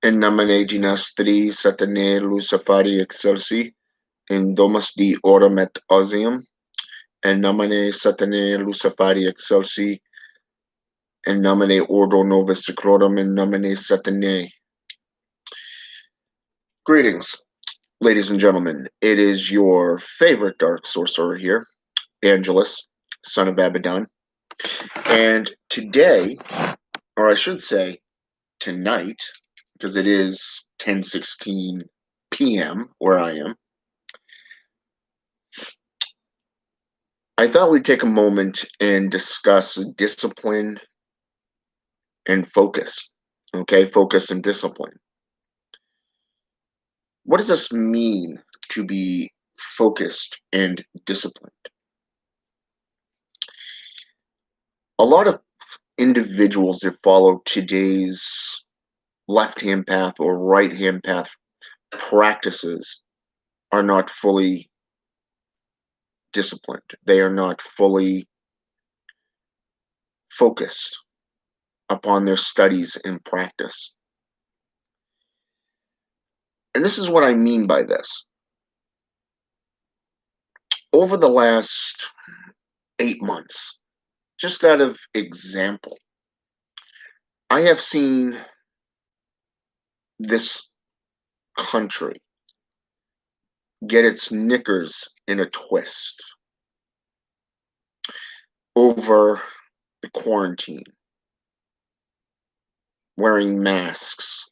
In nomine Ginastri Satanae Luciferi Excelsi, in Domus di Orum et Osium, in nomine Satanae Luciferi Excelsi, in nomine Ordo Novus Seclorum, in nomine Satanae. Greetings, ladies and gentlemen. It is your favorite dark sorcerer here, Angelus, son of Abaddon. And today, or I should say tonight, because it is 10:16 p.m. where I am, I thought we'd take a moment and discuss discipline and focus. Okay, focus and discipline. What does this mean to be focused and disciplined? A lot of individuals that follow today's left-hand path or right-hand path practices are not fully disciplined. They are not fully focused upon their studies and practice. And this is what I mean by this. Over the last 8 months, just out of example, I have seen this country get its knickers in a twist over the quarantine, wearing masks,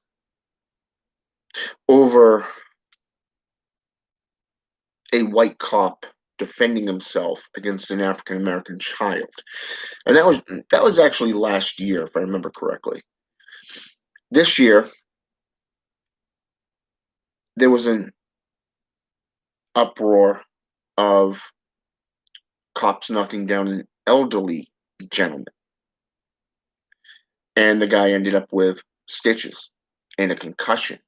over a white cop defending himself against an African American child. And that was actually last year, if I remember correctly. This year, there was an uproar of cops knocking down an elderly gentleman. And the guy ended up with stitches and a concussion.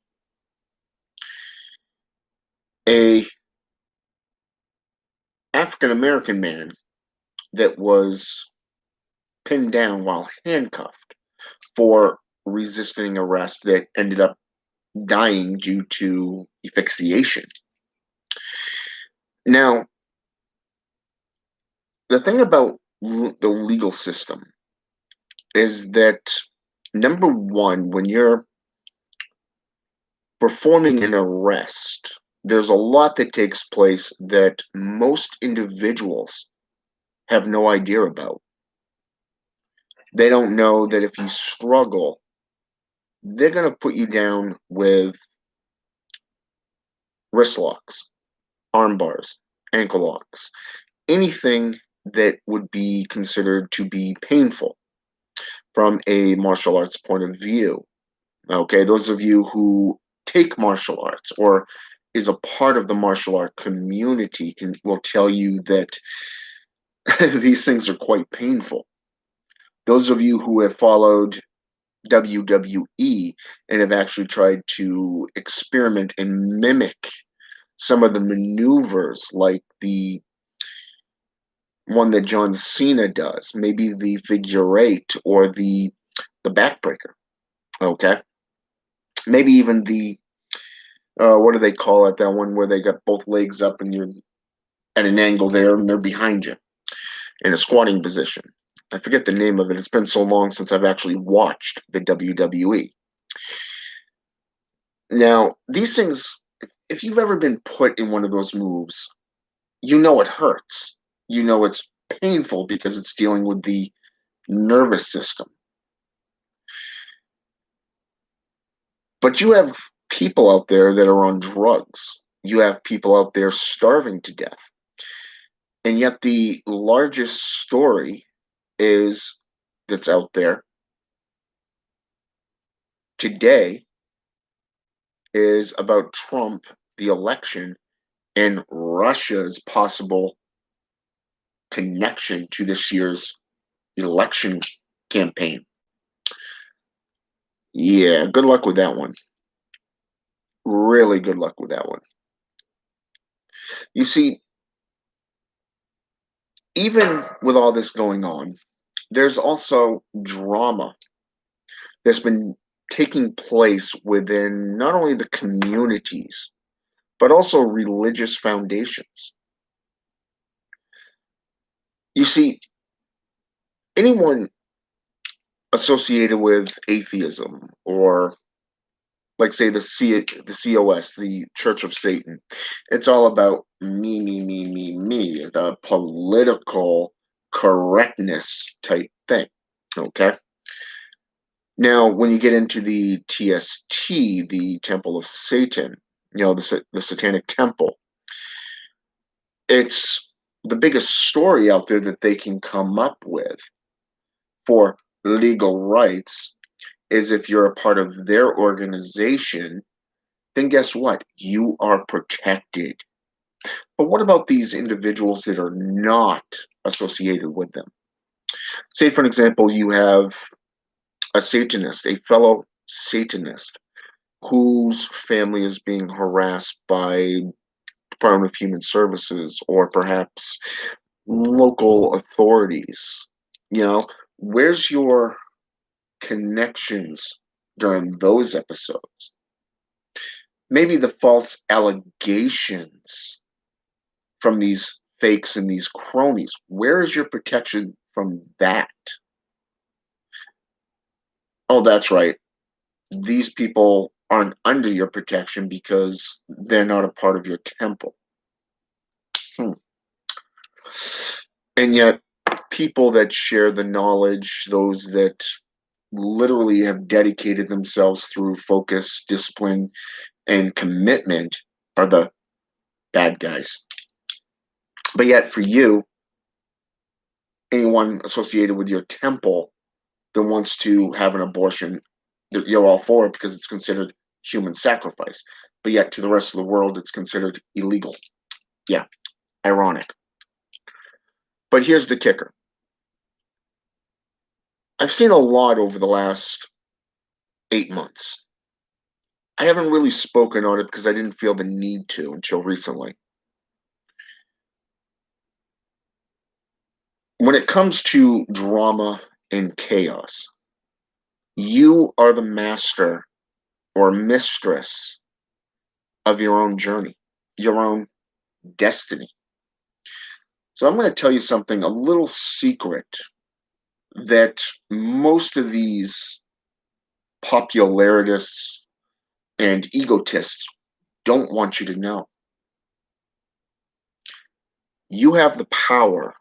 A African American man that was pinned down while handcuffed for resisting arrest that ended up dying due to asphyxiation. Now, the thing about the legal system is that, number one, when you're performing an arrest, there's a lot that takes place that most individuals have no idea about. They don't know that if you struggle, they're going to put you down with wrist locks, arm bars, ankle locks, anything that would be considered to be painful from a martial arts point of view. Okay, those of you who take martial arts or is a part of the martial art community will tell you that these things are quite painful. Those of you who have followed WWE and have actually tried to experiment and mimic some of the maneuvers, like the one that John Cena does, maybe the figure eight or the backbreaker, okay? Maybe even the what do they call it? That one where they got both legs up and you're at an angle there and they're behind you in a squatting position. I forget the name of it. It's been so long since I've actually watched the WWE. Now, these things, if you've ever been put in one of those moves, you know it hurts. You know it's painful because it's dealing with the nervous system. But you have people out there that are on drugs. You have people out there starving to death. And yet the largest story that's out there today is about Trump, the election, and Russia's possible connection to this year's election campaign. Yeah, good luck with that one. Really good luck with that one. You see, even with all this going on, there's also drama that's been taking place within not only the communities, but also religious foundations. You see, anyone associated with atheism or like say the COS, the Church of Satan, it's all about me, the political correctness type thing. Okay. Now, when you get into the TST, the Temple of Satan, the Satanic Temple, it's the biggest story out there that they can come up with for legal rights is if you're a part of their organization, then guess what? You are protected. But what about these individuals that are not associated with them? Say, for example, you have a Satanist, a fellow Satanist, whose family is being harassed by Department of Human Services or perhaps local authorities. Where's your connections during those episodes? Maybe the false allegations from these fakes and these cronies. Where is your protection from that? Oh, that's right. These people aren't under your protection because they're not a part of your temple. Hmm. And yet, people that share the knowledge, those that literally have dedicated themselves through focus, discipline, and commitment, are the bad guys. But yet, for you, anyone associated with your temple that wants to have an abortion, you're all for it because it's considered human sacrifice. But yet, to the rest of the world, it's considered illegal. Yeah, ironic. But here's the kicker. I've seen a lot over the last 8 months. I haven't really spoken on it because I didn't feel the need to until recently. When it comes to drama and chaos, you are the master or mistress of your own journey, your own destiny. So I'm going to tell you something, a little secret that most of these popularists and egotists don't want you to know. You have the power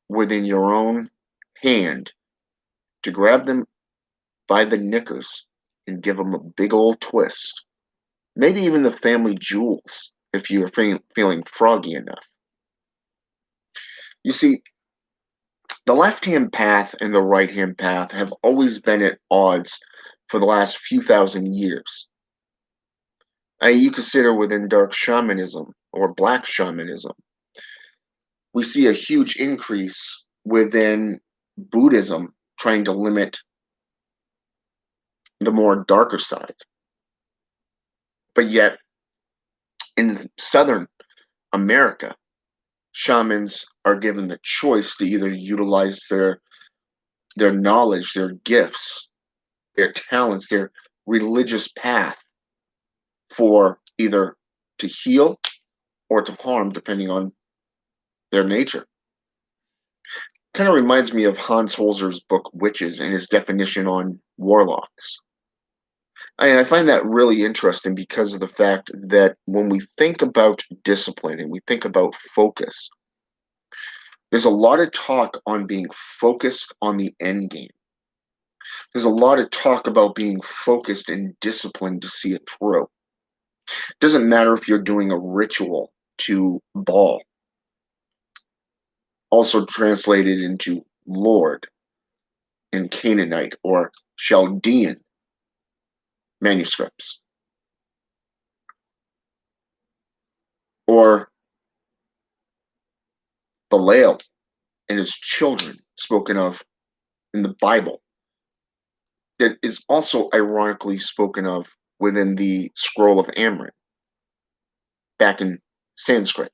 within your own hand to grab them by the knickers and give them a big old twist. Maybe even the family jewels if you're feeling froggy enough. You see, the left-hand path and the right-hand path have always been at odds for the last few thousand years. You consider within dark shamanism or black shamanism, we see a huge increase within Buddhism trying to limit the more darker side. But yet, in Southern America, shamans are given the choice to either utilize their knowledge, their gifts, their talents, their religious path for either to heal or to harm, depending on their nature. Kind of reminds me of Hans Holzer's book Witches and his definition on warlocks. I find that really interesting because of the fact that when we think about discipline and we think about focus, there's a lot of talk on being focused on the end game. There's a lot of talk about being focused and disciplined to see it through. It doesn't matter if you're doing a ritual to Baal, also translated into Lord in Canaanite or Chaldean manuscripts, or Belial and his children spoken of in the Bible, that is also ironically spoken of within the Scroll of Amrit back in Sanskrit.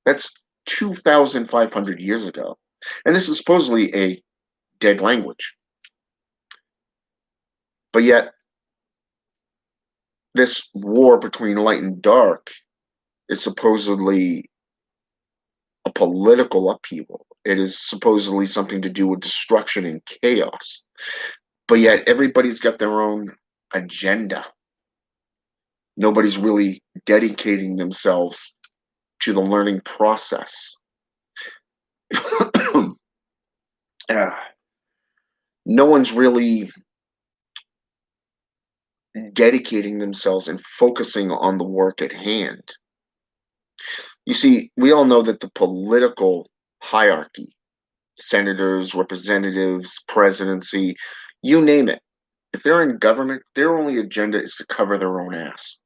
That's 2,500 years ago. And this is supposedly a dead language. But yet, this war between light and dark is supposedly a political upheaval. It is supposedly something to do with destruction and chaos. But yet everybody's got their own agenda. Nobody's really dedicating themselves to the learning process. No one's really dedicating themselves and focusing on the work at hand. You see, we all know that the political hierarchy, senators, representatives, presidency, you name it, if they're in government, their only agenda is to cover their own ass.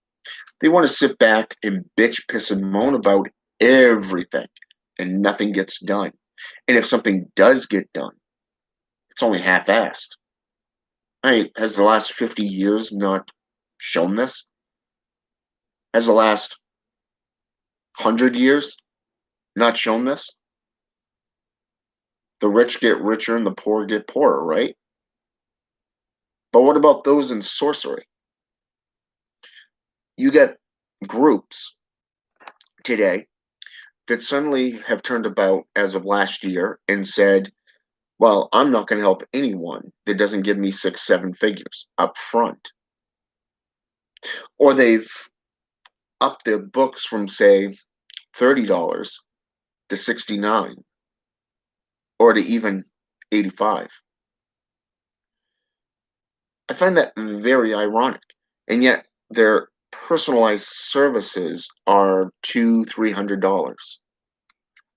They want to sit back and bitch, piss, and moan about everything, and nothing gets done. And if something does get done, it's only half-assed. Has the last 50 years not shown this? Has the last 100 years not shown this? The rich get richer and the poor get poorer, right? But what about those in sorcery? You get groups today that suddenly have turned about as of last year and said, well, I'm not going to help anyone that doesn't give me 6, 7 figures up front. Or they've upped their books from, say, $30 to 69 or to even 85. I find that very ironic. And yet their personalized services are $200, $300.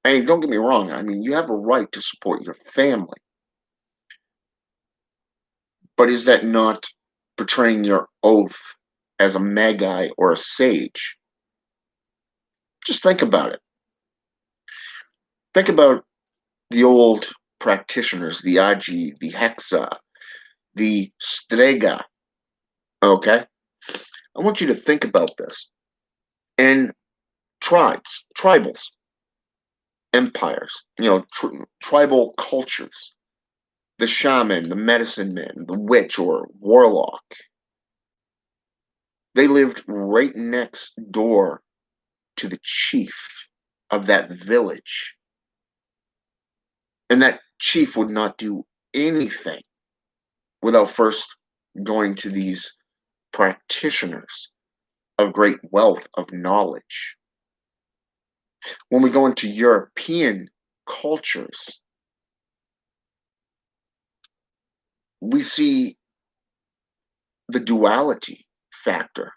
Don't get me wrong. You have a right to support your family. But is that not betraying your oath as a magi or a sage? Just think about it. Think about the old practitioners, the Agi, the Hexa, the Strega. Okay? I want you to think about this. And tribals, empires, tribal cultures, the shaman, the medicine man, the witch or warlock, they lived right next door to the chief of that village. And that chief would not do anything without first going to these practitioners of great wealth of knowledge. When we go into European cultures, we see the duality factor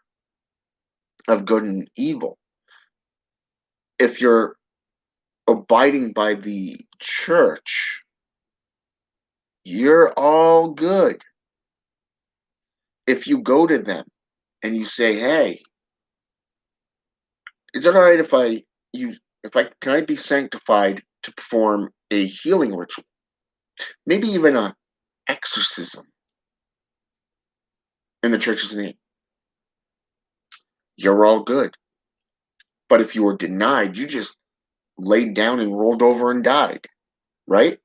of good and evil. If you're abiding by the church, you're all good. If you go to them and you say, hey, is it all right can I be sanctified to perform a healing ritual? Maybe even an exorcism in the church's name. You're all good. But if you were denied, you just laid down and rolled over and died, right?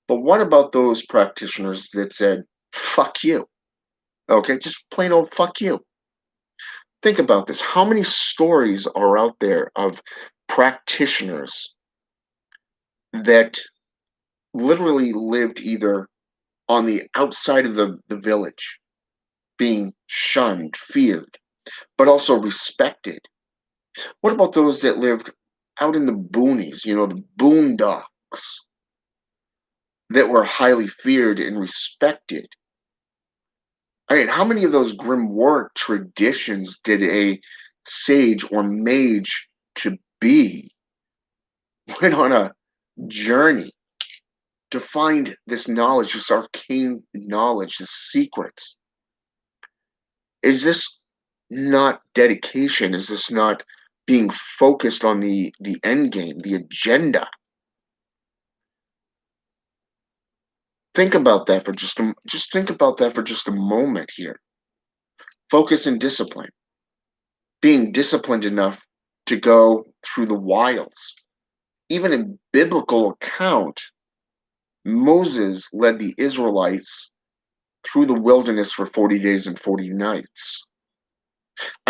But what about those practitioners that said, fuck you? Okay, just plain old fuck you. Think about this. How many stories are out there of practitioners that literally lived either on the outside of the village, being shunned, feared, but also respected? What about those that lived out in the boonies, the boondocks, that were highly feared and respected? How many of those grimoire traditions did a sage or mage to be went on a journey to find this knowledge, this arcane knowledge, this secrets? Is this not dedication? Is this not being focused on the end game, the agenda? Think about that for just think about that for just a moment here. Focus and discipline. Being disciplined enough to go through the wilds. Even in biblical account, Moses led the Israelites through the wilderness for 40 days and 40 nights.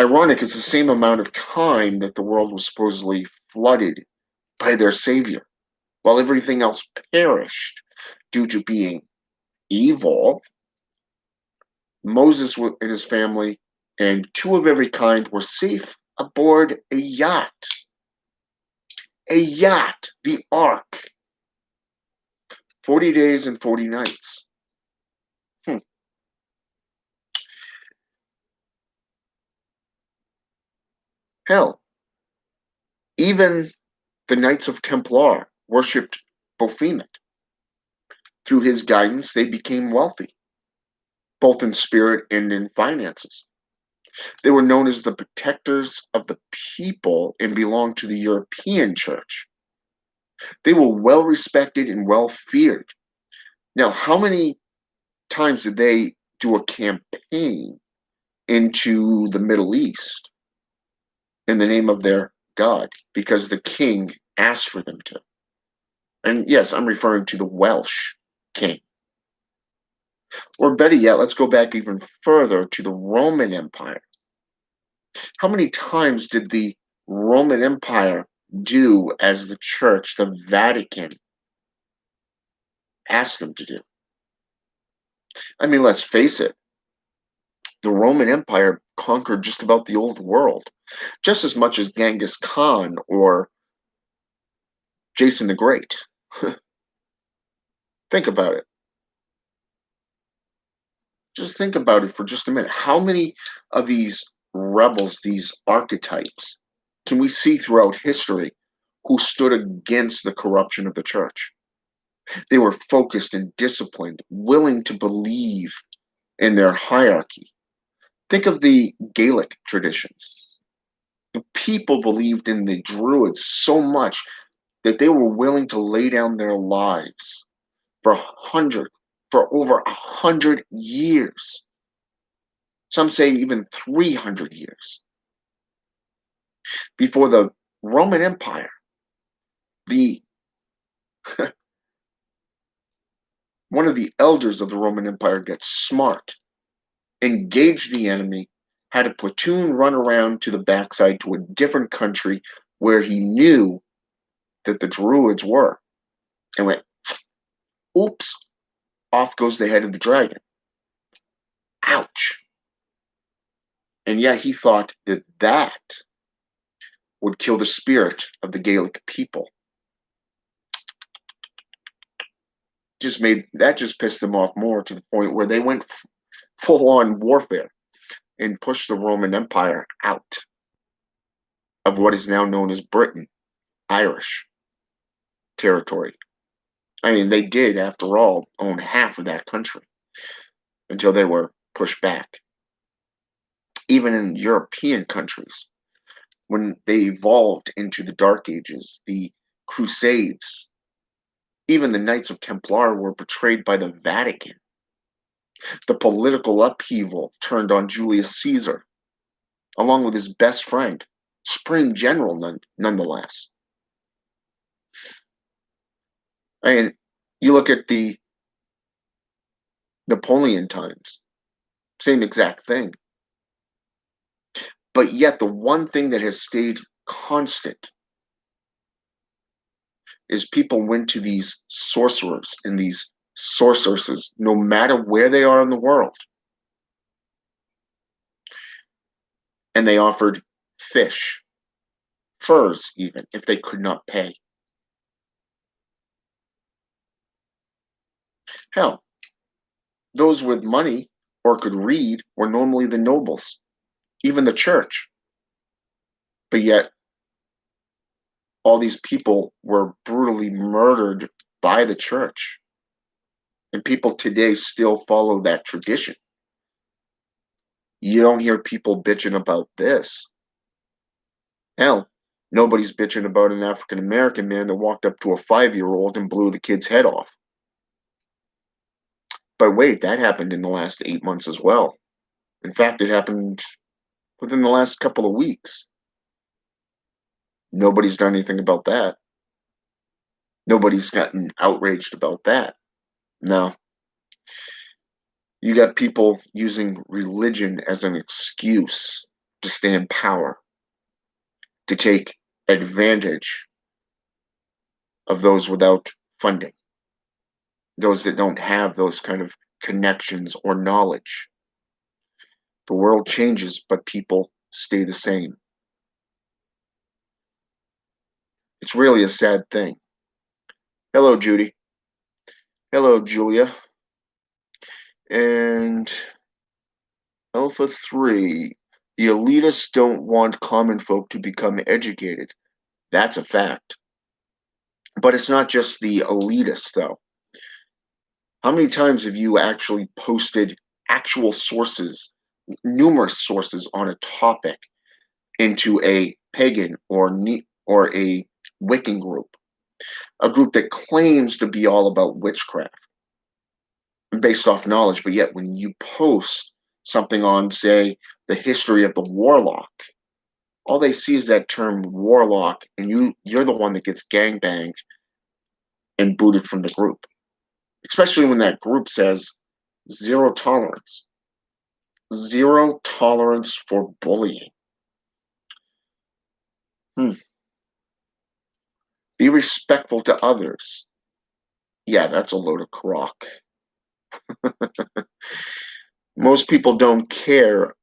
Ironic, it's the same amount of time that the world was supposedly flooded by their savior, while everything else perished due to being evil. Moses and his family and two of every kind were safe aboard a yacht. A yacht, the Ark. 40 days and 40 nights. Hmm. Hell, even the Knights of Templar worshipped Baphomet. Through his guidance, they became wealthy, both in spirit and in finances. They were known as the protectors of the people and belonged to the European church. They were well respected and well feared. Now, how many times did they do a campaign into the Middle East in the name of their God? Because the king asked for them to. And yes, I'm referring to the Welsh king. Or better yet, let's go back even further to the Roman Empire. How many times did the Roman Empire do as the church, the Vatican, asked them to do? I mean, let's face it, the Roman Empire conquered just about the old world, just as much as Genghis Khan or Jason the Great. Think about it. Just think about it for just a minute. How many of these rebels, these archetypes, can we see throughout history who stood against the corruption of the church? They were focused and disciplined, willing to believe in their hierarchy. Think of the Gaelic traditions. The people believed in the Druids so much that they were willing to lay down their lives for over 100 years. Some say even 300 years. Before the Roman Empire, the one of the elders of the Roman Empire got smart, engaged the enemy, had a platoon run around to the backside to a different country where he knew that the Druids were, and went, oops, off goes the head of the dragon. Ouch. And yet he thought that that would kill the spirit of the Gaelic people. Just pissed them off more, to the point where they went full on warfare and pushed the Roman Empire out of what is now known as Britain, Irish territory. I mean, they did, after all, own half of that country until they were pushed back. Even in European countries, when they evolved into the Dark Ages, the Crusades, even the Knights of Templar were betrayed by the Vatican. The political upheaval turned on Julius Caesar, along with his best friend, Supreme General nonetheless. I mean, you look at the Napoleon times, same exact thing. But yet, the one thing that has stayed constant is people went to these sorcerers and these sorceresses, no matter where they are in the world, and they offered fish, furs, even if they could not pay. Hell, those with money or could read were normally the nobles, even the church. But yet, all these people were brutally murdered by the church. And people today still follow that tradition. You don't hear people bitching about this. Hell, nobody's bitching about an African American man that walked up to a 5-year-old and blew the kid's head off. But wait, that happened in the last 8 months as well. In fact, it happened within the last couple of weeks. Nobody's done anything about that. Nobody's gotten outraged about that. No. You got people using religion as an excuse to stay in power, to take advantage of those without funding, those that don't have those kind of connections or knowledge. The world changes, but people stay the same. It's really a sad thing. Hello, Judy. Hello, Julia. And Alpha 3. The elitists don't want common folk to become educated. That's a fact. But it's not just the elitists, though. How many times have you actually posted actual sources, numerous sources on a topic into a pagan or a Wiccan group, a group that claims to be all about witchcraft based off knowledge, but yet when you post something on, say, the history of the warlock, all they see is that term warlock, and you're the one that gets gangbanged and booted from the group. Especially when that group says zero tolerance. Zero tolerance for bullying. Be respectful to others. Yeah, that's a load of crock. Most people don't care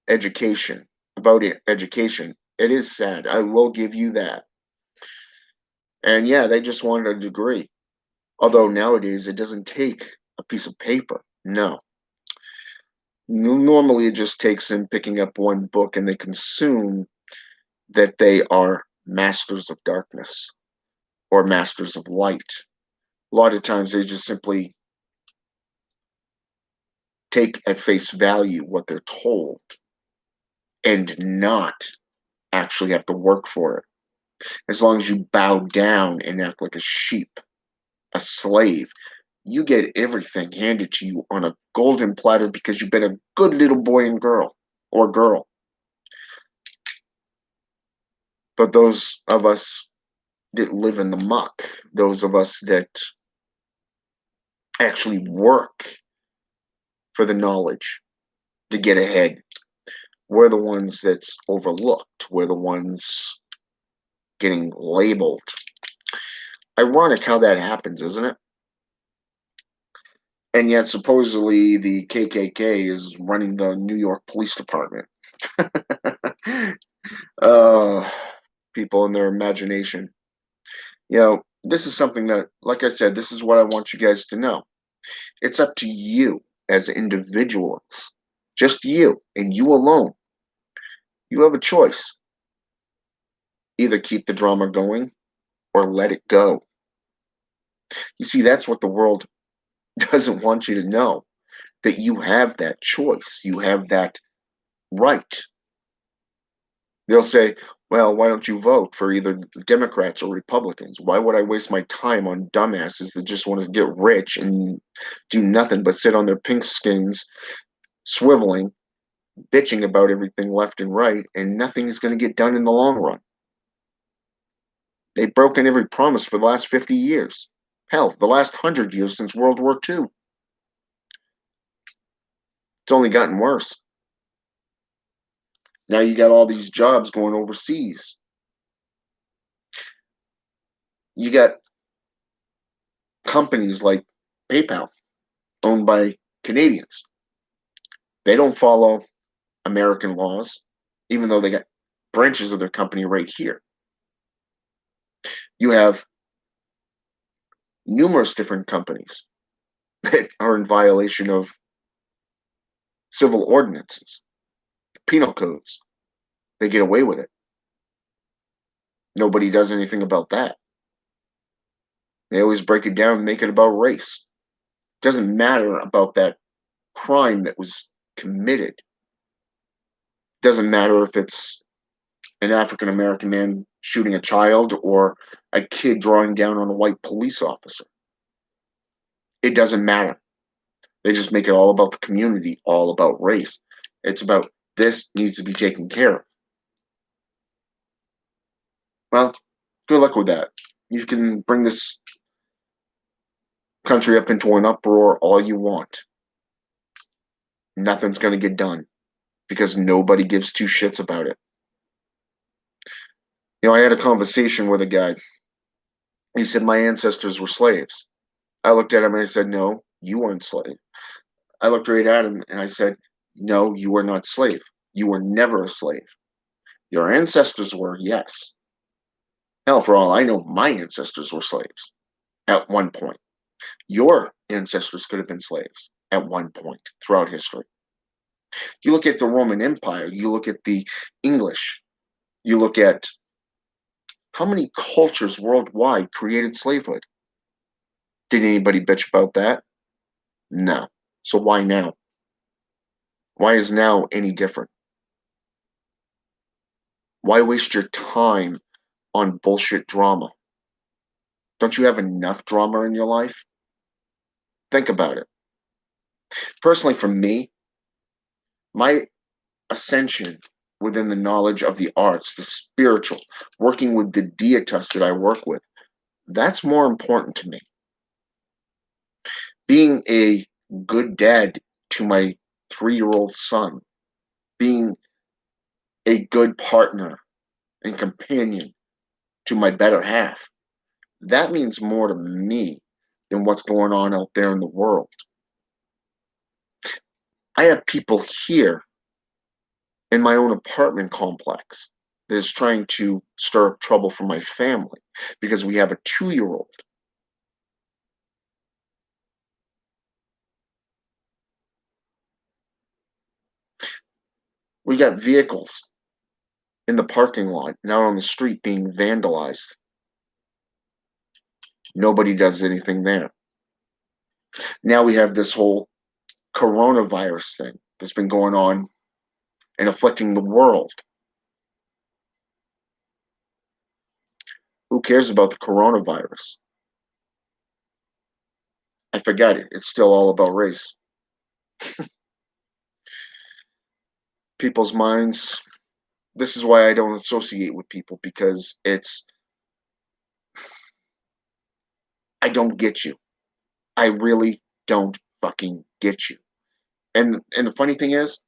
education about education. It is sad. I will give you that. And yeah, they just want a degree. Although nowadays it doesn't take a piece of paper. No. Normally it just takes them picking up one book and they consume that they are masters of darkness or masters of light. A lot of times they just simply take at face value what they're told and not actually have to work for it. As long as you bow down and act like a sheep, a slave, you get everything handed to you on a golden platter because you've been a good little boy and girl or girl. But those of us that live in the muck, those of us that actually work for the knowledge to get ahead, we're the ones that's overlooked. We're the ones getting labeled. Ironic how that happens, isn't it? And yet, supposedly, the KKK is running the New York Police Department. People in their imagination. This is something that, like I said, this is what I want you guys to know. It's up to you as individuals, just you and you alone. You have a choice. Either keep the drama going or let it go. You see, that's what the world doesn't want you to know, that you have that choice. You have that right. They'll say, well, why don't you vote for either Democrats or Republicans? Why would I waste my time on dumbasses that just want to get rich and do nothing but sit on their pink skins, swiveling, bitching about everything left and right, and nothing is going to get done in the long run? They've broken every promise for the last 50 years. Hell, the last 100 years since World War II. It's only gotten worse. Now you got all these jobs going overseas. You got companies like PayPal, owned by Canadians. They don't follow American laws, even though they got branches of their company right here. You have numerous different companies that are in violation of civil ordinances, penal codes. They get away with it. Nobody does anything about that. They always break it down and make it about race. It doesn't matter about that crime that was committed. It doesn't matter if it's an African American man shooting a child or a kid drawing down on a white police officer. It doesn't matter. They just make it all about the community, all about race. It's about this needs to be taken care of. Well, good luck with that. You can bring this country up into an uproar all you want. Nothing's going to get done because nobody gives two shits about it. I had a conversation with a guy. He said, my ancestors were slaves. I looked at him and I said, no, you weren't slave. I looked right at him and I said, no, you were not slave. You were never a slave. Your ancestors were, yes. Hell, for all I know, my ancestors were slaves at one point. Your ancestors could have been slaves at one point throughout history. You look at the Roman Empire, you look at the English, you look at how many cultures worldwide created slavehood. Did anybody bitch about that? No. So why now? Why is now any different? Why waste your time on bullshit drama? Don't you have enough drama in your life? Think about it. Personally, for me, my ascension within the knowledge of the arts, the spiritual, working with the deitas that I work with, that's more important to me. Being a good dad to my 3-year-old son, being a good partner and companion to my better half, that means more to me than what's going on out there in the world. I have people here in my own apartment complex that is trying to stir up trouble for my family because we have a 2-year-old. We got vehicles in the parking lot and out on the street being vandalized. Nobody does anything there. Now we have this whole coronavirus thing that's been going on and afflicting the world. Who cares about the coronavirus? I forgot it. It's still all about race. People's minds. This is why I don't associate with people, because I don't get you. I really don't fucking get you. And the funny thing is,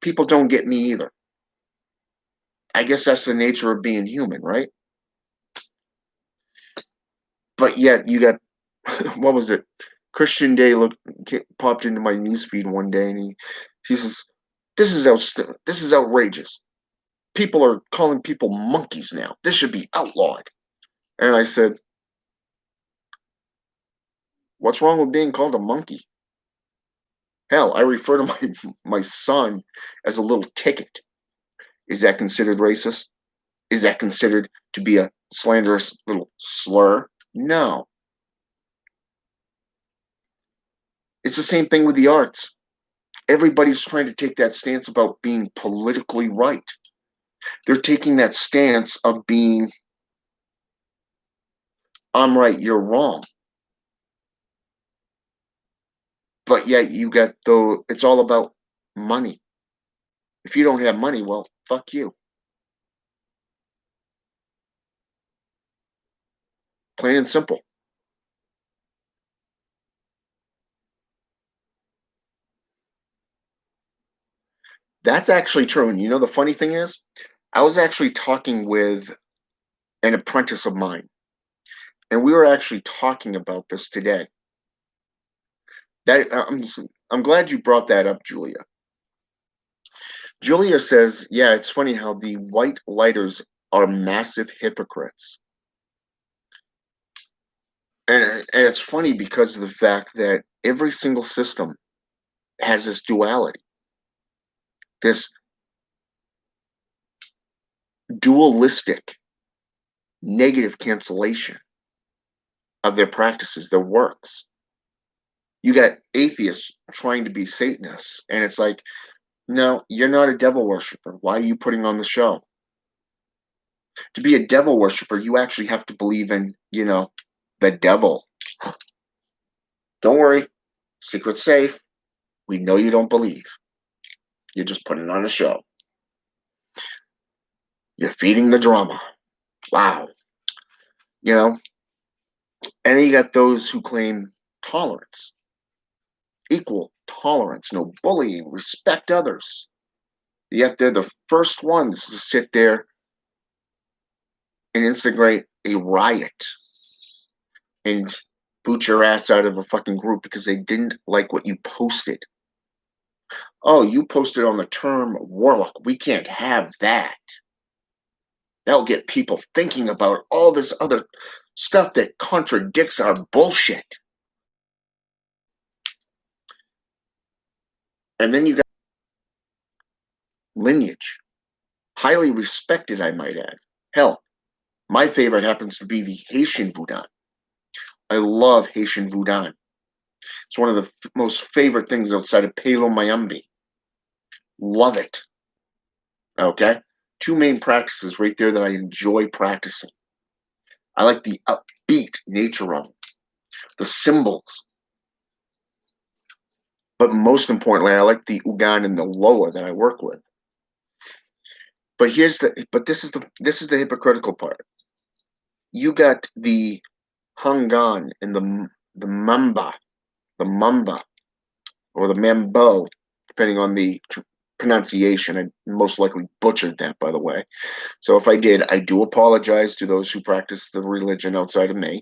people don't get me either. I guess that's the nature of being human, right? But yet you got what was it? Christian Day popped into my newsfeed one day, and he says, this is outrageous. People are calling people monkeys now. This should be outlawed." And I said, "What's wrong with being called a monkey? Hell, I refer to my son as a little ticket. Is that considered racist? Is that considered to be a slanderous little slur? No. It's the same thing with the arts. Everybody's trying to take that stance about being politically right. They're taking that stance of being, I'm right, you're wrong. But yet it's all about money. If you don't have money, well, fuck you. Plain and simple. That's actually true. And the funny thing is, I was actually talking with an apprentice of mine, and we were actually talking about this today. I'm glad you brought that up, Julia. Julia says, yeah, it's funny how the white lighters are massive hypocrites. And it's funny because of the fact that every single system has this duality, this dualistic negative cancellation of their practices, their works. You got atheists trying to be Satanists, and it's like, no, you're not a devil worshiper. Why are you putting on the show? To be a devil worshiper, you actually have to believe in, the devil. Don't worry, secret's safe. We know you don't believe. You're just putting on a show. You're feeding the drama. Wow. And then you got those who claim tolerance, equal tolerance, no bullying, respect others. Yet they're the first ones to sit there and instigate a riot and boot your ass out of a fucking group because they didn't like what you posted. Oh, you posted on the term warlock. We can't have that. That'll get people thinking about all this other stuff that contradicts our bullshit. And then you got lineage. Highly respected, I might add. Hell, my favorite happens to be the Haitian Voodoo. I love Haitian Voodoo. It's one of the most favorite things outside of Palo Mayumbi. Love it. Okay? Two main practices right there that I enjoy practicing. I like the upbeat nature of them, the symbols. But most importantly, I like the Ugan and the Loa that I work with. But this is the hypocritical part. You got the Hangan and the Mamba, or the Mambo, depending on the pronunciation. I most likely butchered that, by the way. So if I did, I do apologize to those who practice the religion outside of me.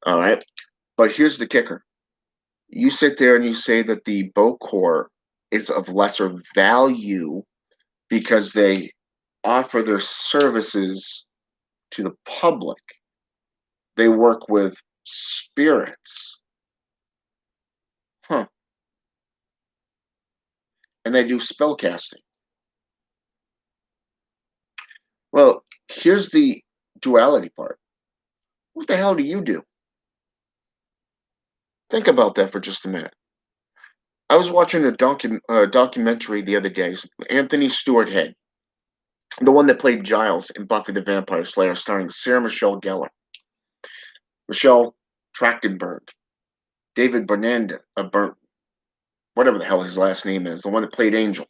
All right. But here's the kicker. You sit there and you say that the Bokor is of lesser value because they offer their services to the public. They work with spirits. Huh. And they do spell casting. Well, here's the duality part. What the hell do you do? Think about that for just a minute. I was watching a documentary the other day. Anthony Stewart Head, the one that played Giles in Buffy the Vampire Slayer, starring Sarah Michelle Gellar, Michelle Trachtenberg, David Bernanda, whatever the hell his last name is, the one that played Angel.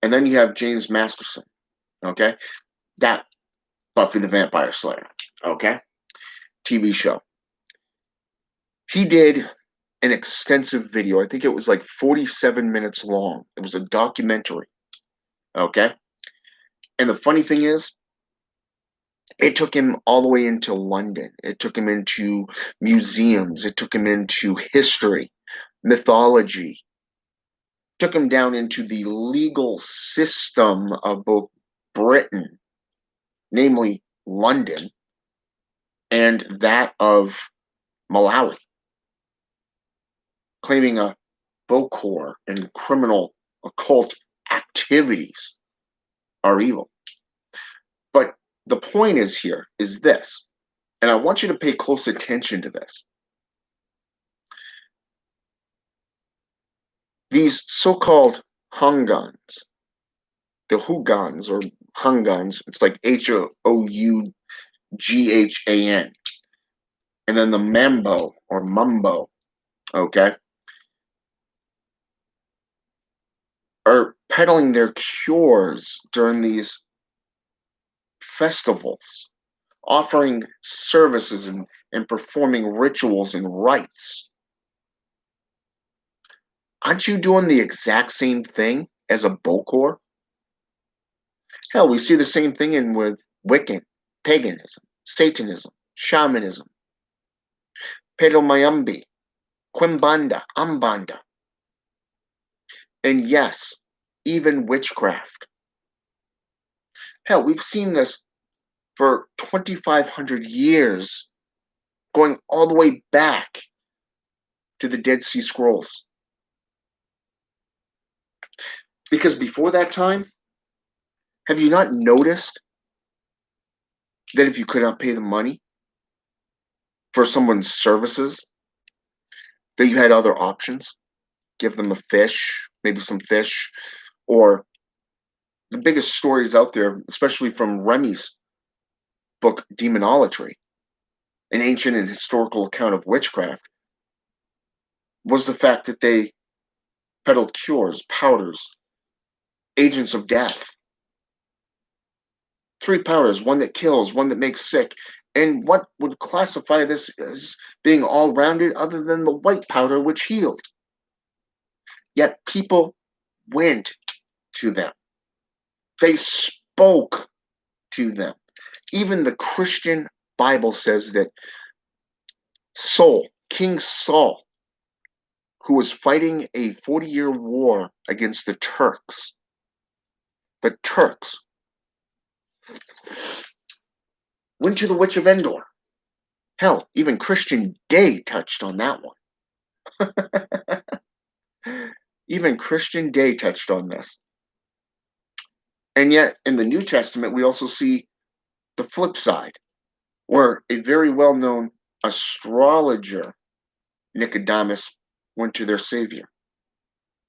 And then you have James Masterson, okay? That Buffy the Vampire Slayer, okay? TV show. He did an extensive video. I think it was like 47 minutes long. It was a documentary, okay? And the funny thing is, it took him all the way into London. It took him into museums. It took him into history, mythology. Took him down into the legal system of both Britain, namely London, and that of Malawi, claiming a Bokor and criminal occult activities are evil. But the point is here is this, and I want you to pay close attention to this. These so-called Hungans, the Hugans or Hungans, it's like Houghan, and then the Mambo or Mumbo, okay, are peddling their cures during these festivals, offering services and performing rituals and rites. Aren't you doing the exact same thing as a Bokor? Hell, we see the same thing in with Wiccan, paganism, Satanism, shamanism, Pedomayumbi, Quimbanda, Umbanda, and yes, even witchcraft. Hell, we've seen this for 2,500 years, going all the way back to the Dead Sea Scrolls. Because before that time, have you not noticed that if you could not pay the money for someone's services, that you had other options? Give them a fish, maybe some fish, or the biggest stories out there, especially from Remy's book, Demonolatry, an ancient and historical account of witchcraft, was the fact that they peddled cures, powders, agents of death. 3 powders, one that kills, one that makes sick. And what would classify this as being all rounded other than the white powder which healed? Yet people went to them. They spoke to them. Even the Christian Bible says that King Saul, who was fighting a 40-year war against the Turks, went to the Witch of Endor. Hell, even Christian Day touched on that one. Even Christian Day touched on this. And yet, in the New Testament, we also see the flip side, where a very well-known astrologer, Nicodemus, went to their Savior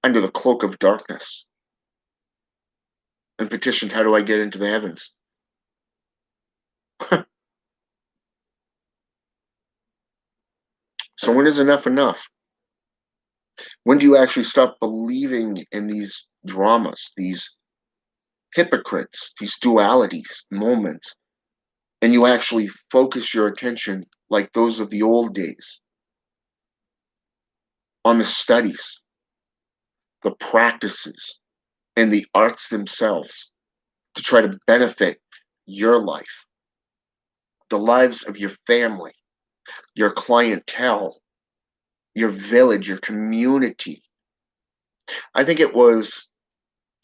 under the cloak of darkness and petitioned, "How do I get into the heavens?" So when is enough enough? When do you actually stop believing in these dramas, these hypocrites, these dualities, moments, and you actually focus your attention, like those of the old days, on the studies, the practices, and the arts themselves to try to benefit your life, the lives of your family, your clientele, your village, your community? I think it was,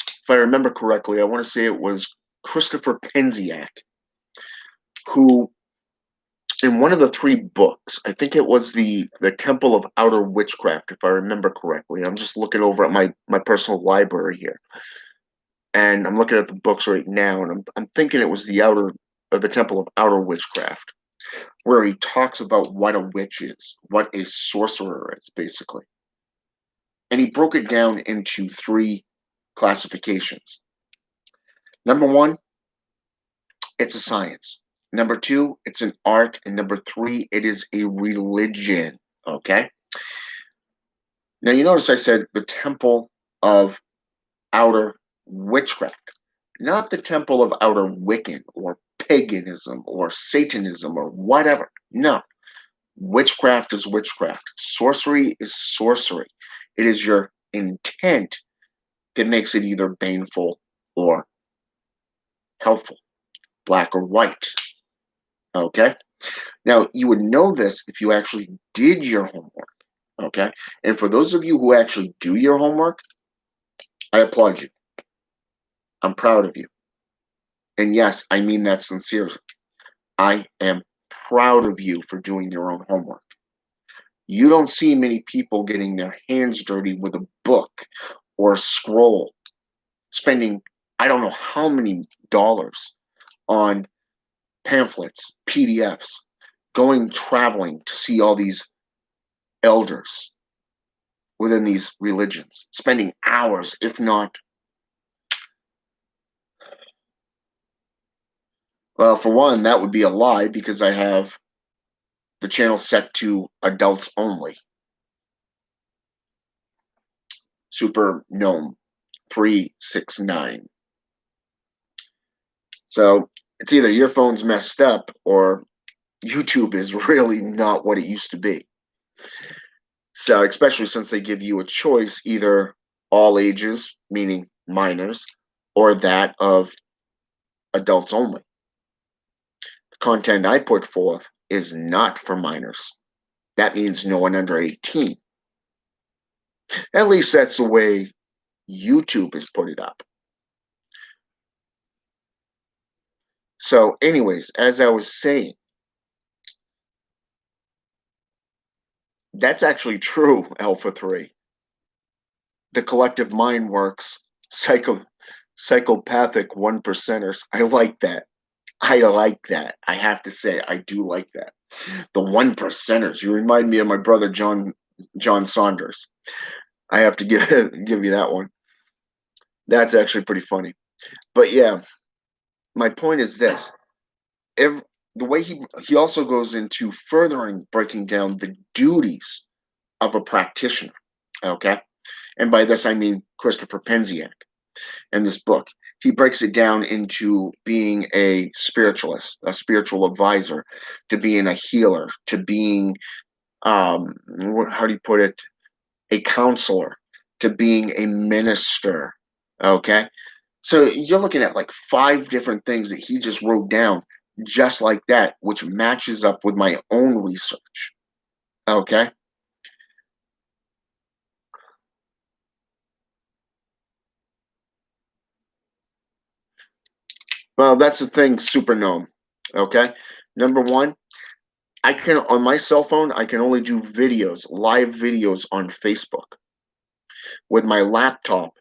if I remember correctly, I want to say it was Christopher Penziak, who, in one of the three books, I think it was the Temple of Outer Witchcraft, if I remember correctly. I'm just looking over at my personal library here, and I'm looking at the books right now, and I'm thinking it was the Temple of Outer Witchcraft, where he talks about what a witch is, what a sorcerer is, basically. And he broke it down into three classifications. Number one, it's a science. Number two, it's an art. And number three, it is a religion. Okay? Now, you notice I said the Temple of Outer Witchcraft, not the Temple of Outer Wiccan or paganism or Satanism or whatever. No. Witchcraft is witchcraft. Sorcery is sorcery. It is your intent that makes it either baneful or helpful, black or white. Okay? Now, you would know this if you actually did your homework. Okay? And for those of you who actually do your homework, I applaud you. I'm proud of you. And yes, I mean that sincerely. I am proud of you for doing your own homework. You don't see many people getting their hands dirty with a book or a scroll, spending I don't know how many dollars on pamphlets, PDFs, going traveling to see all these elders within these religions, spending hours, if not, well, for one, that would be a lie because I have the channel set to adults only. Super Gnome 369. So it's either your phone's messed up or YouTube is really not what it used to be. So, especially since they give you a choice, either all ages, meaning minors, or that of adults only. The content I put forth is not for minors. That means no one under 18. At least that's the way YouTube has put it up. So, anyways, as I was saying, that's actually true, Alpha 3. The collective mind works. Psychopathic one percenters. I like that. I like that. I have to say, I do like that. The one percenters. You remind me of my brother John Saunders. I have to give you that one. That's actually pretty funny. But yeah, my point is this: the way he also goes into furthering breaking down the duties of a practitioner. Okay, and by this I mean Christopher Penziak in this book. He breaks it down into being a spiritualist, a spiritual advisor, to being a healer, to being how do you put it, a counselor, to being a minister. Okay. So you're looking at like 5 different things that he just wrote down just like that, which matches up with my own research. Okay. Well, that's the thing, super gnome. Okay. Number one, I can on my cell phone, I can only do videos, live videos on Facebook. With my laptop,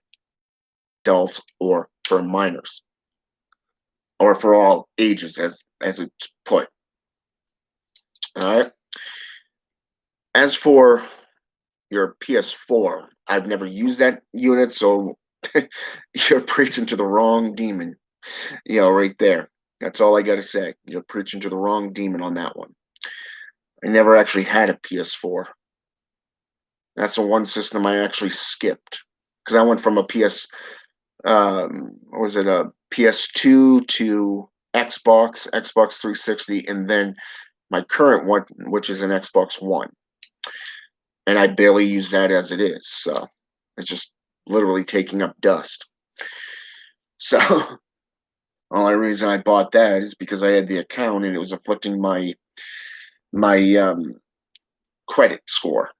adults or for minors, or for all ages, as it's put. All right. As for your PS4, I've never used that unit, so you're preaching to the wrong demon. Right there. That's all I got to say. You're preaching to the wrong demon on that one. I never actually had a PS4. That's the one system I actually skipped because I went from a what was it, a PS2 to Xbox 360, and then my current one, which is an Xbox One, and I barely use that as it is. So it's just literally taking up dust. So only reason I bought that is because I had the account and it was afflicting my credit score.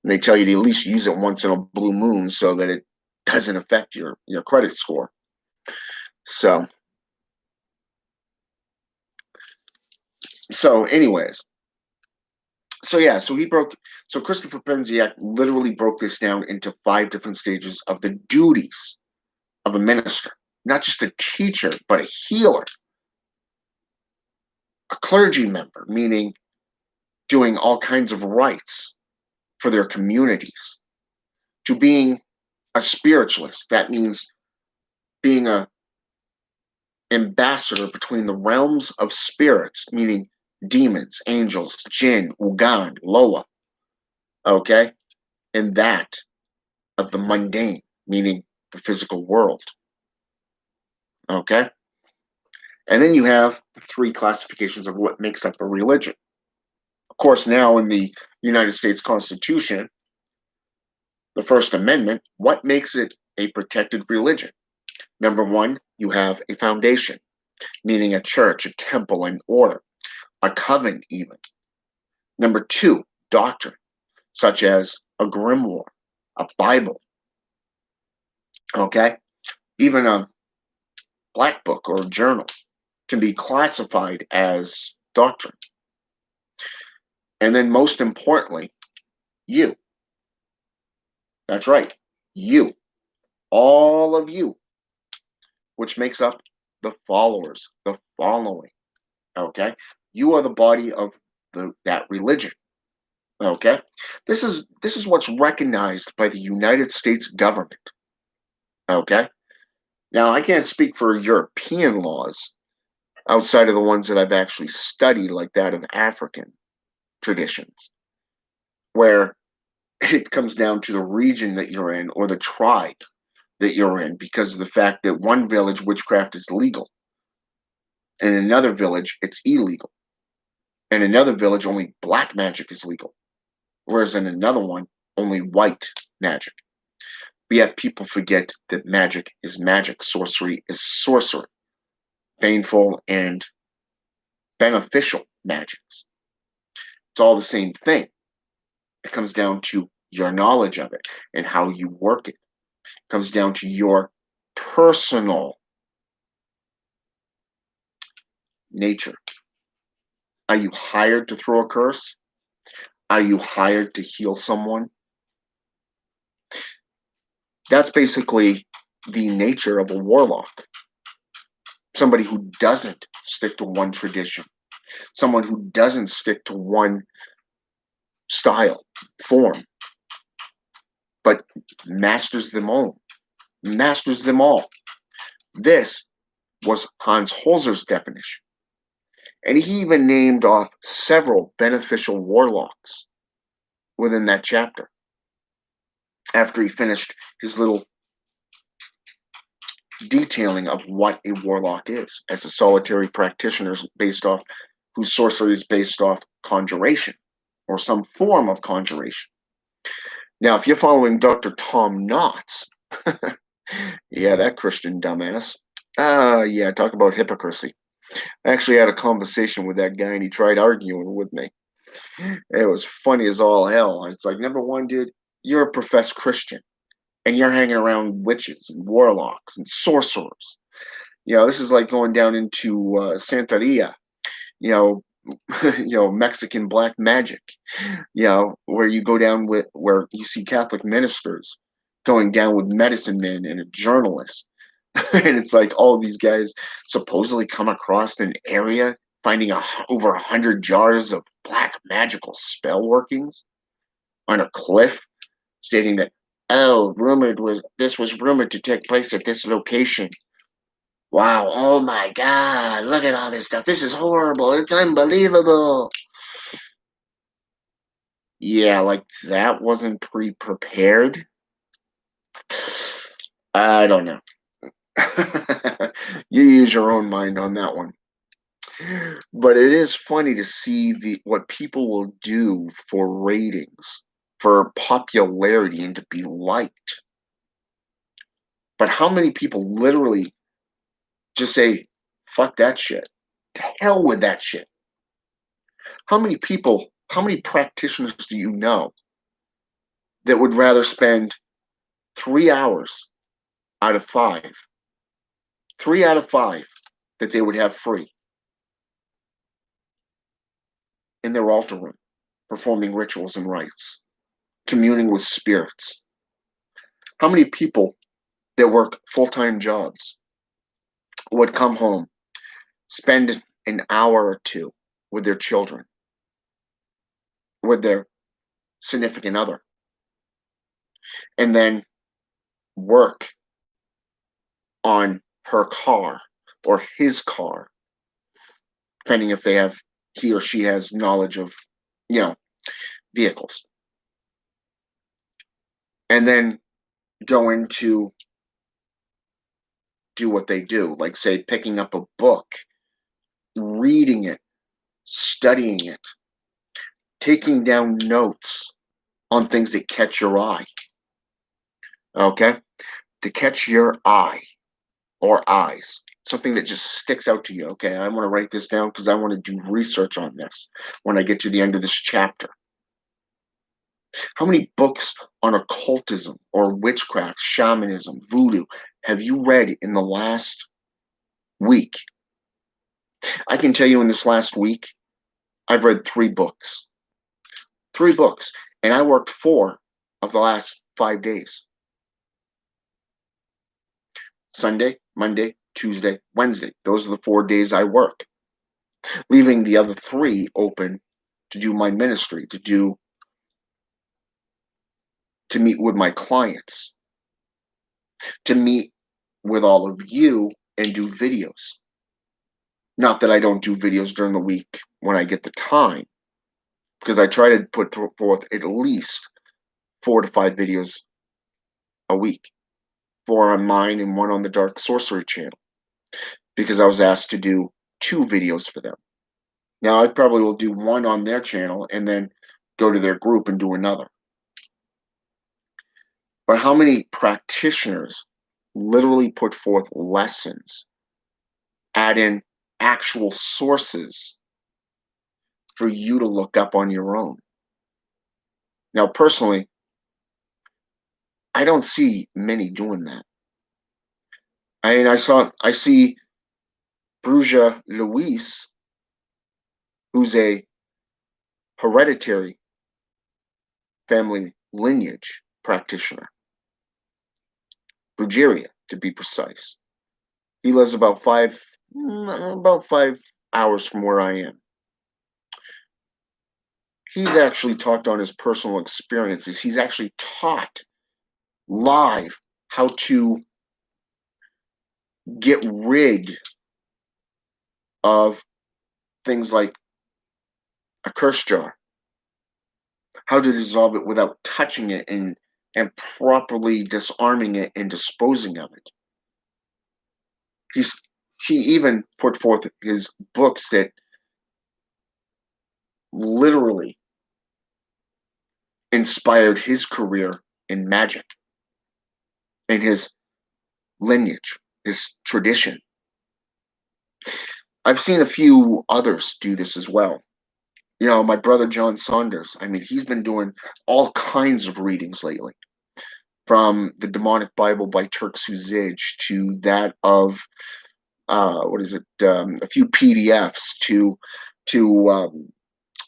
And they tell you to at least use it once in a blue moon so that it doesn't affect your credit score. So anyways, so Christopher Penziak literally broke this down into 5 different stages of the duties of a minister, not just a teacher, but a healer, a clergy member, meaning doing all kinds of rites for their communities, to being a spiritualist. That means being a ambassador between the realms of spirits, meaning demons, angels, jinn, ugan, loa, okay, and that of the mundane, meaning the physical world, okay. And then you have the 3 classifications of what makes up a religion. Of course, now in the United States Constitution, the First Amendment, what makes it a protected religion? Number one, you have a foundation, meaning a church, a temple, an order, a coven, even. Number two, doctrine, such as a grimoire, a Bible, okay? Even a black book or a journal can be classified as doctrine. And then, most importantly, you. That's right, you. All of you, which makes up the followers, the following, okay? You are the body of that religion. Okay, this is what's recognized by the United States government. Okay, now I can't speak for European laws outside of the ones that I've actually studied, like that of African traditions, where it comes down to the region that you're in or the tribe that you're in, because of the fact that one village witchcraft is legal, and in another village it's illegal, and in another village only black magic is legal, whereas in another one only white magic. But yet people forget that magic is magic, sorcery is sorcery, painful and beneficial magics. It's all the same thing. It comes down to your knowledge of it and how you work it. It comes down to your personal nature. Are you hired to throw a curse? Are you hired to heal someone? That's basically the nature of a warlock. Somebody who doesn't stick to one tradition, someone who doesn't stick to one style, form, but masters them all. This was Hans Holzer's definition. And he even named off several beneficial warlocks within that chapter after he finished his little detailing of what a warlock is as a solitary practitioner based off whose sorcery is based off conjuration or some form of conjuration. Now, if you're following Dr. Tom Knotts, Yeah, that Christian dumbass. Yeah, talk about hypocrisy. I actually had a conversation with that guy and he tried arguing with me. It was funny as all hell. It's like, number one, dude, you're a professed Christian and you're hanging around witches and warlocks and sorcerers. This is like going down into Santeria, you know, Mexican black magic, where you go down with where you see Catholic ministers going down with medicine men and a journalist. And it's like all these guys supposedly come across an area finding over 100 jars of black magical spell workings on a cliff, stating that, oh, this was rumored to take place at this location. Wow, oh my god, look at all this stuff. This is horrible. It's unbelievable. Yeah, like that wasn't pre-prepared. I don't know. You use your own mind on that one. But it is funny to see the what people will do for ratings, for popularity, and to be liked. But how many people literally just say, fuck that shit. To hell with that shit. How many practitioners do you know that would rather spend 3 hours out of five, 3 out of 5 that they would have free in their altar room, performing rituals and rites, communing with spirits? How many people that work full-time jobs would come home, spend an hour or two with their children, with their significant other, and then work on her car or his car, depending if he or she has knowledge of, you know, vehicles, and then going to do what they do, like say picking up a book, reading it, studying it, taking down notes on things that catch your eye. Okay? To catch your eye or eyes, something that just sticks out to you. Okay, I want to write this down because I want to do research on this when I get to the end of this chapter. How many books on occultism or witchcraft, shamanism, voodoo have you read in the last week? I can tell you in this last week, I've read 3 books. 3 books. And I worked 4 of the last 5 days. Sunday, Monday, Tuesday, Wednesday. Those are the 4 days I work, leaving the other 3 open to do my ministry, to meet with my clients, to meet with all of you and do videos. Not that I don't do videos during the week when I get the time, because I try to put forth at least 4 to 5 videos a week, 4 on mine and 1 on the Dark Sorcery channel, because I was asked to do 2 videos for them. Now I probably will do 1 on their channel and then go to their group and do another. But how many practitioners literally put forth lessons, add in actual sources for you to look up on your own? Now, personally, I don't see many doing that. I mean, I see Bruja Luis, who's a hereditary family lineage practitioner, Brujeria to be precise. He lives about 5 hours from where I am. He's actually talked on his personal experiences. He's actually taught live how to get rid of things like a curse jar, how to dissolve it without touching it and properly disarming it and disposing of it. He even put forth his books that literally inspired his career in magic and his lineage, his tradition. I've seen a few others do this as well. My brother John Saunders, I mean, he's been doing all kinds of readings lately, from the Demonic Bible by Turk Suzij to that of what is it? A few PDFs to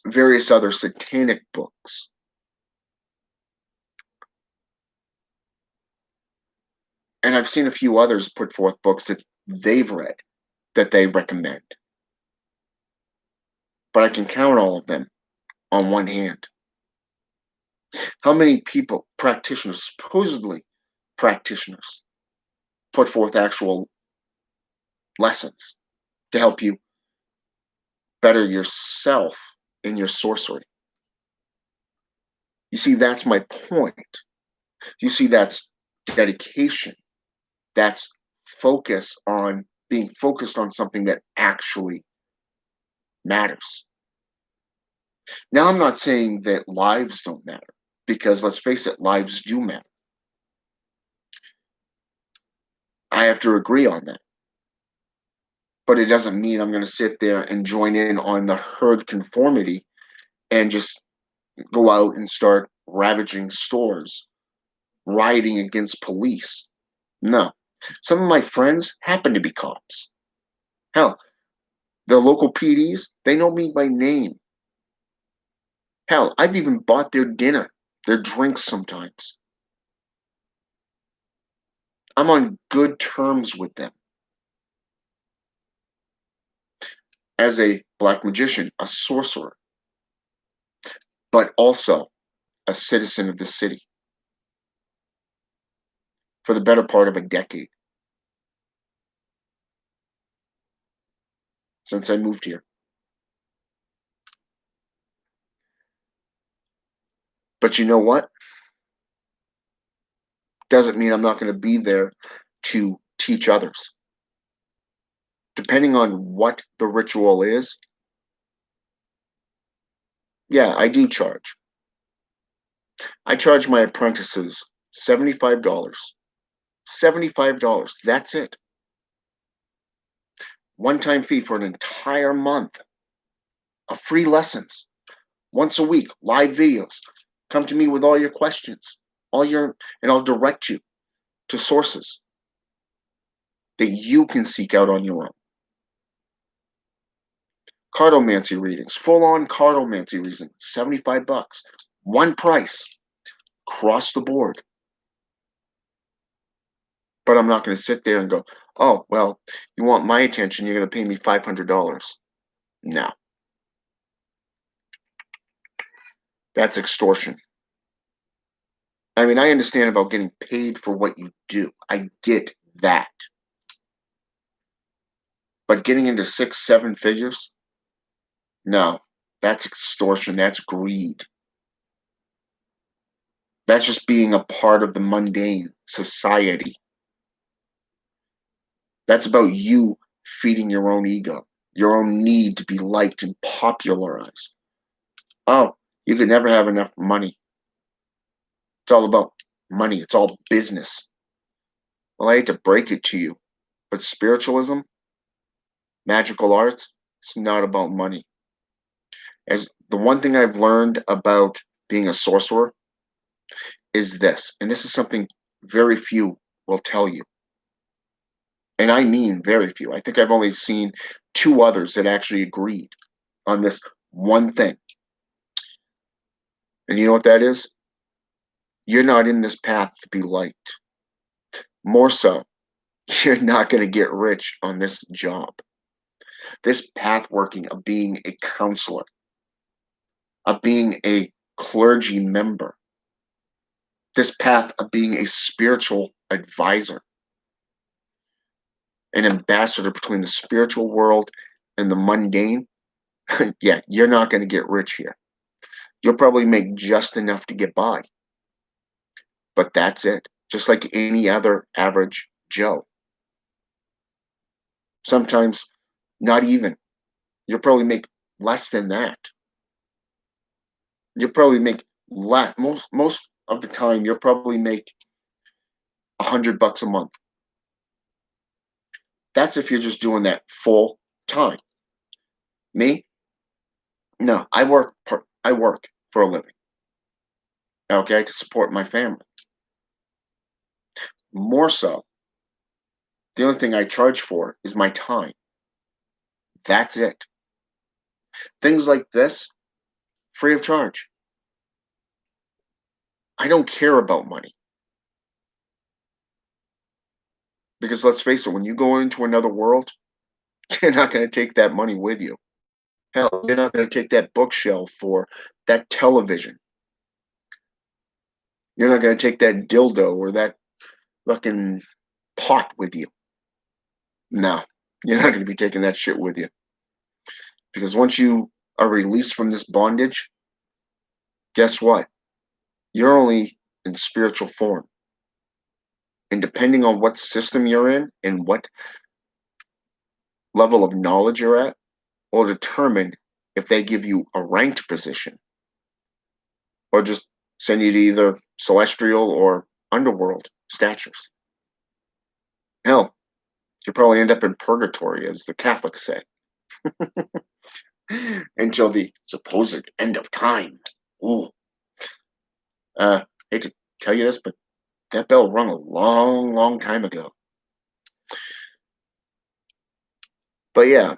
various other satanic books. And I've seen a few others put forth books that they've read that they recommend. But I can count all of them on one hand. How many people, practitioners, supposedly practitioners, put forth actual lessons to help you better yourself in your sorcery? You see, that's my point. You see, that's dedication. That's focus on being focused on something that actually matters. Now, I'm not saying that lives don't matter, because let's face it, lives do matter. I have to agree on that. But it doesn't mean I'm going to sit there and join in on the herd conformity and just go out and start ravaging stores, rioting against police. No. Some of my friends happen to be cops. Hell, the local PDs, they know me by name. Hell, I've even bought their dinner, their drinks sometimes. I'm on good terms with them. As a black magician, a sorcerer, but also a citizen of the city for the better part of a decade since I moved here. But you know what? Doesn't mean I'm not going to be there to teach others. Depending on what the ritual is, yeah, I do charge. I charge my apprentices $75. $75. That's it. One-time fee for an entire month of free lessons. Once a week, live videos. Come to me with all your questions, and I'll direct you to sources that you can seek out on your own. Cartomancy readings, full-on cartomancy readings, $75. One price, across the board. But I'm not going to sit there and go, oh, well, you want my attention, you're going to pay me $500. No. That's extortion. I mean, I understand about getting paid for what you do. I get that. But getting into 6, 7 figures? No. That's extortion. That's greed. That's just being a part of the mundane society. That's about you feeding your own ego, your own need to be liked and popularized. Oh, you could never have enough money. It's all about money. It's all business. Well, I hate to break it to you, but spiritualism, magical arts, it's not about money. As the one thing I've learned about being a sorcerer is this, and this is something very few will tell you. And I mean very few. I think I've only seen 2 others that actually agreed on this one thing. And you know what that is? You're not in this path to be liked. More so, you're not going to get rich on this job. This path working of being a counselor, of being a clergy member, this path of being a spiritual advisor, an ambassador between the spiritual world and the mundane, yeah, you're not going to get rich here. You'll probably make just enough to get by. But that's it. Just like any other average Joe. Sometimes not even. You'll probably make less than that. You'll probably make less. Most of the time, you'll probably make $100 a month. That's if you're just doing that full time. Me? No, I work for a living. Okay, to support my family. More so, the only thing I charge for is my time. That's it. Things like this, free of charge. I don't care about money because let's face it, when you go into another world, you're not going to take that money with you. Hell, you're not going to take that bookshelf or that television. You're not going to take that dildo or that fucking pot with you. No, you're not going to be taking that shit with you. Because once you are released from this bondage, guess what? You're only in spiritual form. And depending on what system you're in and what level of knowledge you're at, will determine if they give you a ranked position or just send you to either celestial or underworld statues. Hell, you probably end up in purgatory, as the Catholics say, until the supposed end of time. Ooh. Hate to tell you this, but that bell rung a long, long time ago. But yeah,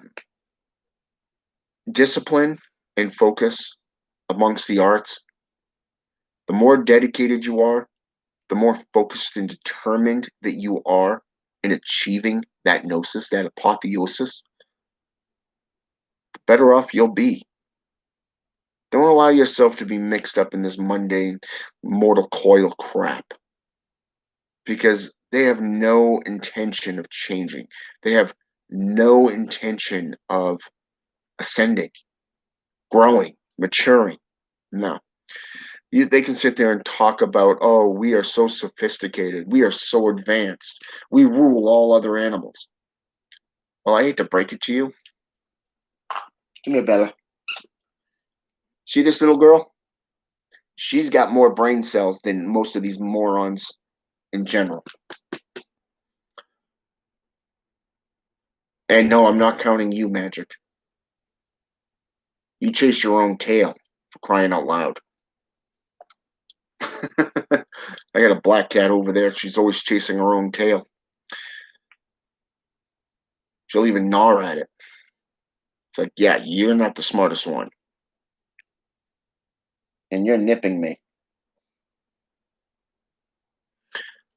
discipline and focus amongst the arts, the more dedicated you are, the more focused and determined that you are in achieving that gnosis, that apotheosis, the better off you'll be. Don't allow yourself to be mixed up in this mundane mortal coil crap because they have no intention of changing. They have no intention of ascending, growing, maturing. No. They can sit there and talk about, oh, we are so sophisticated. We are so advanced. We rule all other animals. Well, I hate to break it to you. Give me a better. See this little girl? She's got more brain cells than most of these morons in general. And no, I'm not counting you, Magic. You chase your own tail, for crying out loud. I got a black cat over there. She's always chasing her own tail. She'll even gnaw at it. It's like, yeah, you're not the smartest one. And you're nipping me.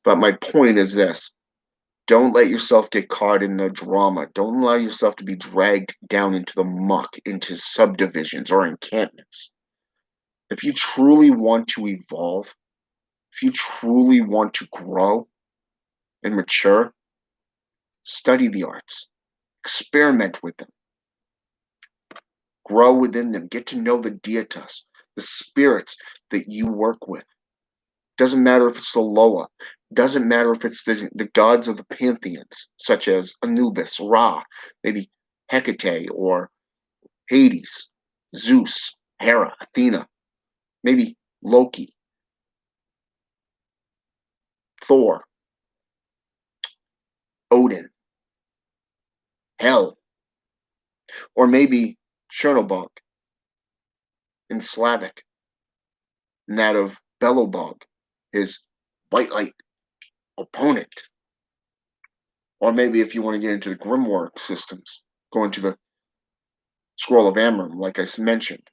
But my point is this. Don't let yourself get caught in the drama. Don't allow yourself to be dragged down into the muck, into subdivisions or encampments. If you truly want to evolve, if you truly want to grow and mature, study the arts, experiment with them, grow within them, get to know the deitas, the spirits that you work with. Doesn't matter if it's the Loa, doesn't matter if it's the gods of the pantheons, such as Anubis, Ra, maybe Hecate or Hades, Zeus, Hera, Athena, maybe Loki, Thor, Odin, Hel, or maybe Chernobog in Slavic, and that of Belobog, his white light opponent. Or maybe if you want to get into the Grimoire systems, go into the Scroll of Amram, like I mentioned.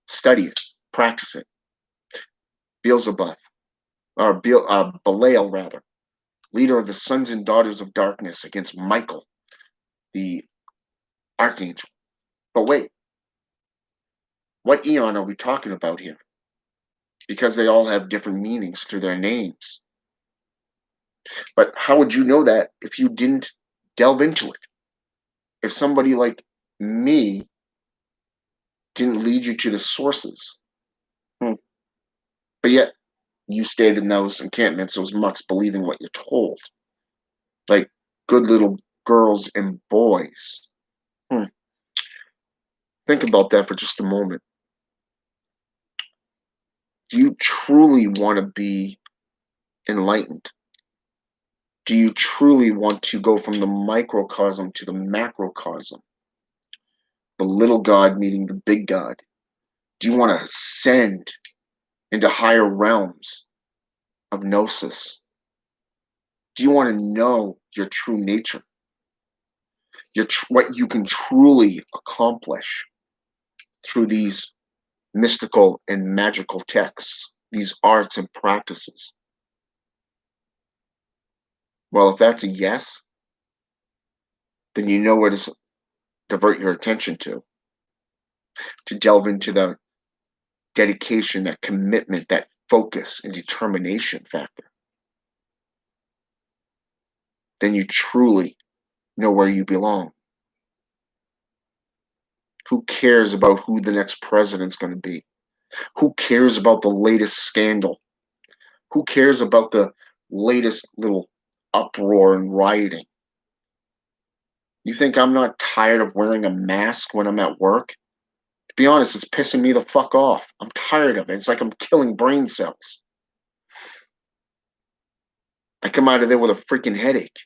Study it, practice it. Beelzebub, or Belial rather, leader of the sons and daughters of darkness against Michael, the archangel. But wait, what eon are we talking about here? Because they all have different meanings to their names. But how would you know that if you didn't delve into it? If somebody like me didn't lead you to the sources? Hmm. But yet, you stayed in those encampments, those mucks, believing what you're told. Like good little girls and boys. Hmm. Think about that for just a moment. Do you truly want to be enlightened? Do you truly want to go from the microcosm to the macrocosm? The little God meeting the big God? Do you want to ascend into higher realms of gnosis? Do you want to know your true nature? What you can truly accomplish through these mystical and magical texts, these arts and practices? Well, if that's a yes, then you know where to divert your attention to delve into the dedication, that commitment, that focus and determination factor. Then you truly know where you belong. Who cares about who the next president's going to be? Who cares about the latest scandal? Who cares about the latest little uproar and rioting? You think I'm not tired of wearing a mask when I'm at work? To be honest, it's pissing me the fuck off. I'm tired of it. It's like I'm killing brain cells. I come out of there with a freaking headache.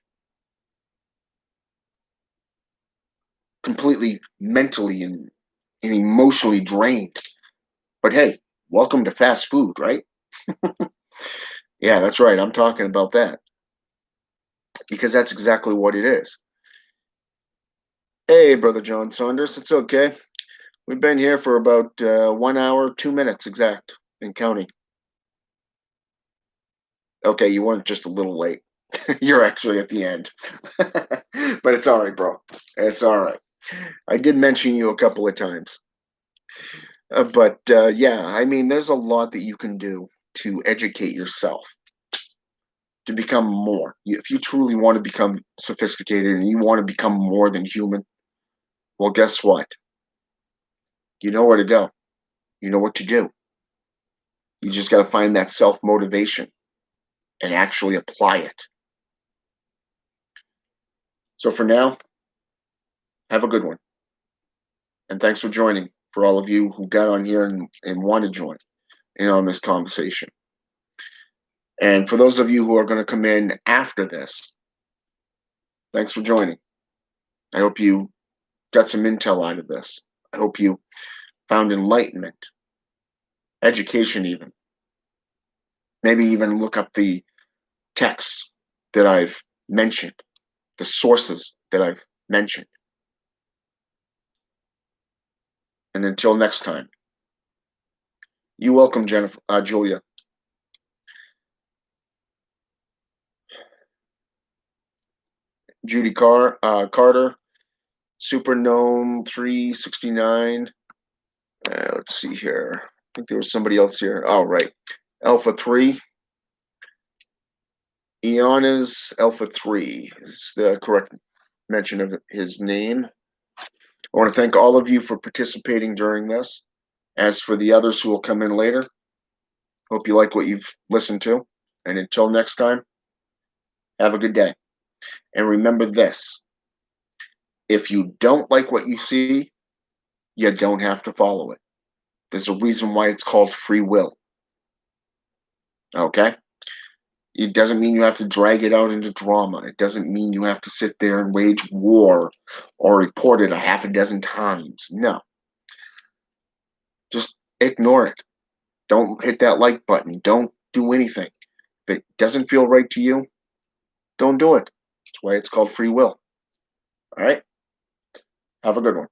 Completely mentally and emotionally drained. But hey, welcome to fast food, right? Yeah, that's right. I'm talking about that because that's exactly what it is. Hey, Brother John Saunders, it's okay. We've been here for about 1 hour, 2 minutes exact and counting. Okay, you weren't just a little late. You're actually at the end. But it's all right, bro. It's all right. I did mention you a couple of times. But yeah, I mean, there's a lot that you can do to educate yourself to become more. If you truly want to become sophisticated and you want to become more than human, well, guess what? You know where to go. You know what to do. You just got to find that self motivation and actually apply it. So for now, have a good one. And thanks for joining. For all of you who got on here and want to join in on this conversation. And for those of you who are going to come in after this, thanks for joining. I hope you got some intel out of this. I hope you found enlightenment, education, even. Maybe even look up the texts that I've mentioned, the sources that I've mentioned. And until next time, you welcome, Jennifer, Julia. Judy Carter, Super Gnome 369. Let's see here. I think there was somebody else here. Oh, right. Alpha 3. Iana's Alpha 3 is the correct mention of his name. I want to thank all of you for participating during this. As for the others who will come in later, hope you like what you've listened to. And until next time, have a good day. And remember this, if you don't like what you see, you don't have to follow it. There's a reason why it's called free will. Okay? It doesn't mean you have to drag it out into drama. It doesn't mean you have to sit there and wage war or report it a half a dozen times. No. Just ignore it. Don't hit that like button. Don't do anything. If it doesn't feel right to you, don't do it. That's why it's called free will. All right? Have a good one.